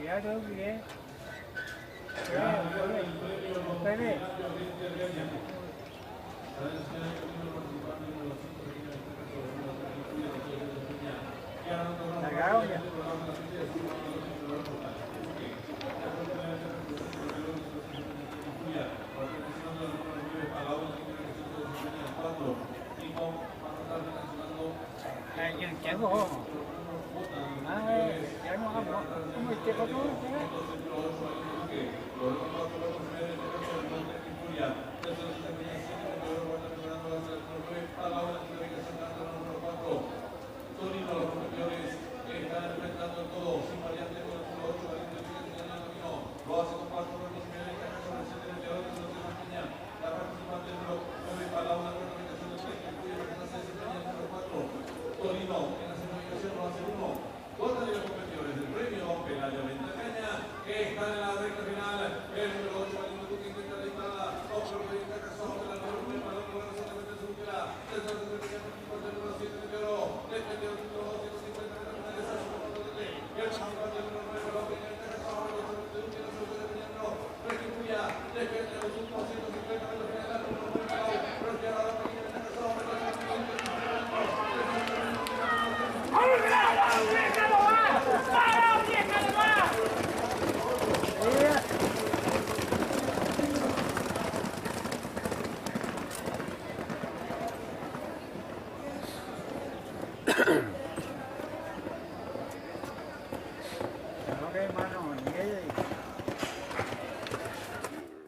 Ya được vậy. Tới đi. Là gáo nha. Chén của họ. Chén của ông mới chén có thôi. Torino, los competidores están enfrentando todo, sin variante con el número 8, valiente camino, lo hace con 4 ruedas y media, encaja sobre el 7 de oro, no se mantenía. La participante número 9 para una clasificación de 3, que incluye la se desempeña el número 4. Torino, en la semifinalización lo hace 1. Otra de los competidores del premio Pelayo Ventacaña, que están en la recta final, el número 8, valiente que intenta la disparada, otro que encaja sobre la número 9, para la número 7, de su última, desde el número 7 de oro, desde el número 250 metros finales, el participante número 9, para la primera encaja sobre el 8, de un kilo, sobre el dependiendo, restituya, desde los últimos 150 metros finales, el número 9, para pero que ahora la pequeña encaja sobre el 8, Yeah.